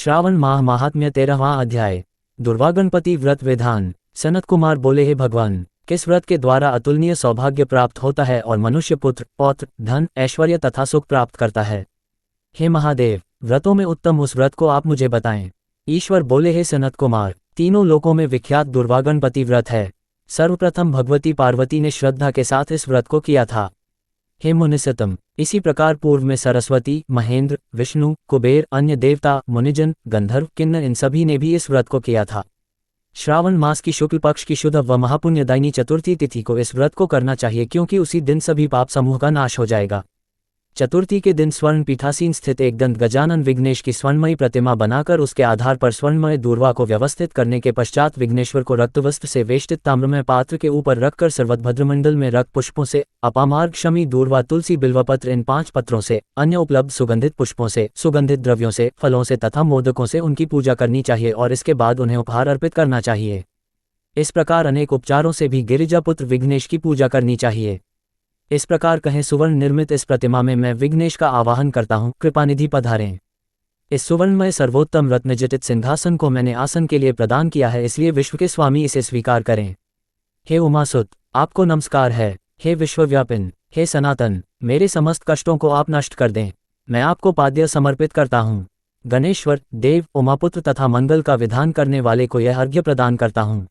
श्रावण माह महात्म्य 13वां अध्याय। दुर्वागणपति व्रत विधान। सनत कुमार बोले, हे भगवान, किस व्रत के द्वारा अतुलनीय सौभाग्य प्राप्त होता है और मनुष्य पुत्र, पौत्र, धन, ऐश्वर्य तथा सुख प्राप्त करता है? हे महादेव, व्रतों में उत्तम उस व्रत को आप मुझे बताएं। ईश्वर बोले, हे सनत कुमार, तीनों लोकों में विख्यात दुर्वागणपति व्रत है। सर्वप्रथम भगवती पार्वती ने श्रद्धा के साथ इस व्रत को किया था। हे मुनिसतम, इसी प्रकार पूर्व में सरस्वती, महेंद्र, विष्णु, कुबेर, अन्य देवता, मुनिजन, गंधर्व, किन्नर इन सभी ने भी इस व्रत को किया था। श्रावण मास की शुक्ल पक्ष की शुद्ध व महापुण्यदायिनी चतुर्थी तिथि को इस व्रत को करना चाहिए, क्योंकि उसी दिन सभी पाप समूह का नाश हो जाएगा। चतुर्थी के दिन स्वर्ण पीठासीन स्थित एक दंत गजानन विघ्नेश की स्वर्णमयी प्रतिमा बनाकर उसके आधार पर स्वर्णमय दूर्वा को व्यवस्थित करने के पश्चात विघ्नेश्वर को रक्तवस्त्र से वेष्टित ताम्रमय पात्र के ऊपर रखकर सर्वभद्रमंडल में रक्त पुष्पों से, अपामार्ग, शमी, दूर्वा, तुलसी, बिल्वपत्र इन 5 पत्रों से, अन्य उपलब्ध सुगंधित पुष्पों से, सुगंधित द्रव्यों से, फलों से तथा मोदकों से उनकी पूजा करनी चाहिए और इसके बाद उन्हें उपहार अर्पित करना चाहिए। इस प्रकार अनेक उपचारों से भी गिरिजापुत्र विघ्नेश की पूजा करनी चाहिए। इस प्रकार कहें, सुवर्ण निर्मित इस प्रतिमा में मैं विघ्नेश का आवाहन करता हूँ, कृपानिधि पधारें। इस सुवर्णमय सर्वोत्तम रत्नजटित सिंहासन को मैंने आसन के लिए प्रदान किया है, इसलिए विश्व के स्वामी इसे स्वीकार करें। हे उमासुत, आपको नमस्कार है। हे विश्वव्यापिन, हे सनातन, मेरे समस्त कष्टों को आप नष्ट कर दें। मैं आपको पाद्य समर्पित करता हूँ। गणेश्वर, देव, उमापुत्र तथा मंगल का विधान करने वाले को यह अर्घ्य प्रदान करता हूँ।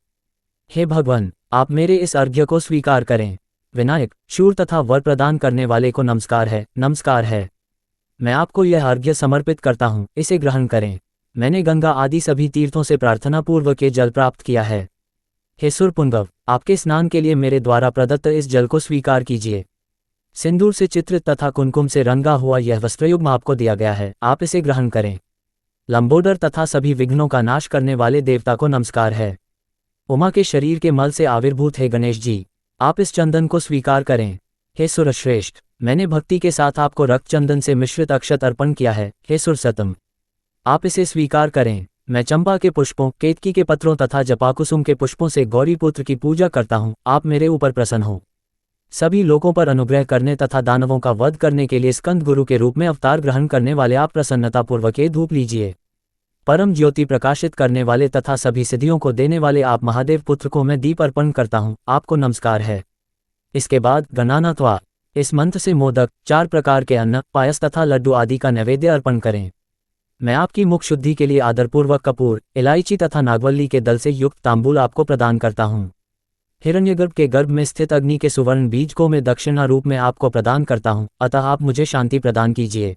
हे भगवान, आप मेरे इस अर्घ्य को स्वीकार करें। विनायक, शूर तथा वर प्रदान करने वाले को नमस्कार है, नमस्कार है। मैं आपको यह अर्घ्य समर्पित करता हूँ, इसे ग्रहण करें। मैंने गंगा आदि सभी तीर्थों से प्रार्थना पूर्वक ये जल प्राप्त किया है। हे सुरपुंगव, आपके स्नान के लिए मेरे द्वारा प्रदत्त इस जल को स्वीकार कीजिए। सिंदूर से चित्रित तथा कुमकुम से रंगा हुआ यह वस्त्रयुग्म आपको दिया गया है, आप इसे ग्रहण करें। लंबोदर तथा सभी विघ्नों का नाश करने वाले देवता को नमस्कार है। उमा के शरीर के मल से आविर्भूत है गणेश जी, आप इस चंदन को स्वीकार करें। हे सुरश्रेष्ठ, मैंने भक्ति के साथ आपको रक्त चंदन से मिश्रित अक्षत अर्पण किया है। हे सुरसतम, आप इसे स्वीकार करें। मैं चंपा के पुष्पों, केतकी के पत्रों तथा जपाकुसुम के पुष्पों से गौरी पुत्र की पूजा करता हूँ, आप मेरे ऊपर प्रसन्न हो। सभी लोगों पर अनुग्रह करने तथा दानवों का वध करने के लिए स्कंद गुरु के रूप में अवतार ग्रहण करने वाले आप प्रसन्नतापूर्वक ये धूप लीजिए। परम ज्योति प्रकाशित करने वाले तथा सभी सिद्धियों को देने वाले आप महादेव पुत्र को मैं दीप अर्पण करता हूँ, आपको नमस्कार है। इसके बाद गणानात्वा, इस मंत्र से मोदक, 4 प्रकार के अन्न, पायस तथा लड्डू आदि का नैवेद्य अर्पण करें। मैं आपकी मुख शुद्धि के लिए आदरपूर्वक कपूर, इलायची तथा नागवल्ली के दल से युक्त तांबूल आपको प्रदान करता हूँ। हिरण्यगर्भ के गर्भ में स्थित अग्नि के सुवर्ण बीज को मैं दक्षिणा रूप में आपको प्रदान करता हूँ, अतः आप मुझे शांति प्रदान कीजिए।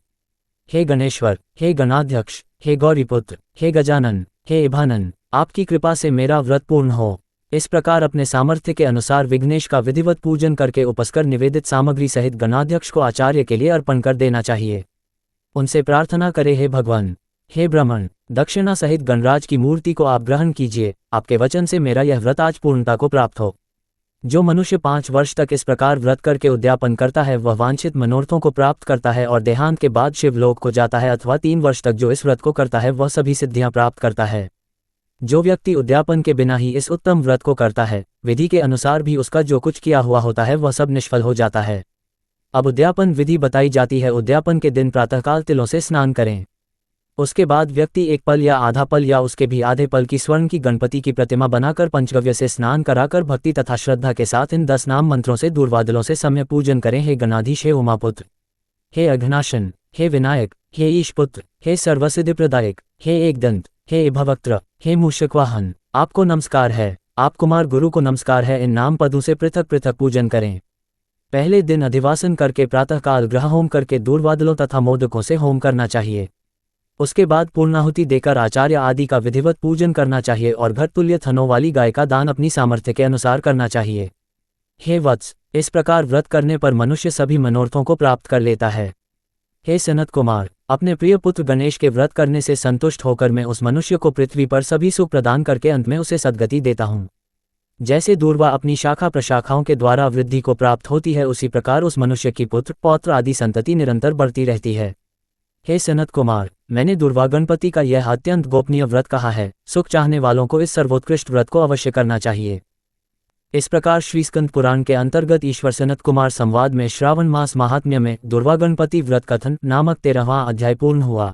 हे गणेश्वर, हे गणाध्यक्ष, हे गौरीपुत्र, हे गजानन, हे इभानन, आपकी कृपा से मेरा व्रत पूर्ण हो। इस प्रकार अपने सामर्थ्य के अनुसार विघ्नेश का विधिवत पूजन करके उपस्कर निवेदित सामग्री सहित गणाध्यक्ष को आचार्य के लिए अर्पण कर देना चाहिए। उनसे प्रार्थना करे, हे भगवान, हे ब्राह्मण, दक्षिणा सहित गणराज की मूर्ति को आप ग्रहण कीजिए। आपके वचन से मेरा यह व्रत आज पूर्णता को प्राप्त हो। जो मनुष्य 5 वर्ष तक इस प्रकार व्रत करके उद्यापन करता है वह वांछित मनोरथों को प्राप्त करता है और देहांत के बाद शिवलोक को जाता है, अथवा 3 वर्ष तक जो इस व्रत को करता है वह सभी सिद्धियां प्राप्त करता है। जो व्यक्ति उद्यापन के बिना ही इस उत्तम व्रत को करता है, विधि के अनुसार भी उसका जो कुछ किया हुआ होता है वह सब निष्फल हो जाता है। अब उद्यापन विधि बताई जाती है। उद्यापन के दिन प्रातःकाल तिलों से स्नान करें। उसके बाद व्यक्ति 1 पल या आधा पल या उसके भी आधे पल की स्वर्ण की गणपति की प्रतिमा बनाकर पंचगव्य से स्नान कराकर भक्ति तथा श्रद्धा के साथ इन 10 नाम मंत्रों से दूरवादलों से सम्य पूजन करें। हे गणाधीश, हे उमापुत्र, हे अघनाशन, हे विनायक, हे ईशपुत्र, हे सर्वसिद्धिप्रदायक, हे एकदंत, हे भवक्त्र, हे मूषकवाहन, आपको नमस्कार है। आप कुमार गुरु को नमस्कार है। इन नाम पदों से पृथक पृथक पूजन करें। पहले दिन अधिवासन करके प्रातःकाल ग्रह होम करके दूरवादलों तथा मोदकों से होम करना चाहिए। उसके बाद पूर्णाहुति देकर आचार्य आदि का विधिवत पूजन करना चाहिए और घर तुल्य थनों वाली गाय का दान अपनी सामर्थ्य के अनुसार करना चाहिए। हे वत्स, इस प्रकार व्रत करने पर मनुष्य सभी मनोरथों को प्राप्त कर लेता है। हे सनत कुमार, अपने प्रिय पुत्र गणेश के व्रत करने से संतुष्ट होकर मैं उस मनुष्य को पृथ्वी पर सभी सुख प्रदान करके अंत में उसे सद्गति देता हूँ। जैसे दूर्वा अपनी शाखा प्रशाखाओं के द्वारा वृद्धि को प्राप्त होती है, उसी प्रकार उस मनुष्य की पुत्र, पौत्र आदि संतति निरंतर बढ़ती रहती है। हे सनत कुमार, मैंने दुर्वागणपति का यह अत्यंत गोपनीय व्रत कहा है। सुख चाहने वालों को इस सर्वोत्कृष्ट व्रत को अवश्य करना चाहिए। इस प्रकार श्री स्कंद पुराण के अंतर्गत ईश्वर सनत कुमार संवाद में श्रावण मास महात्म्य में दुर्वागणपति व्रत कथन नामक 13वां अध्याय पूर्ण हुआ।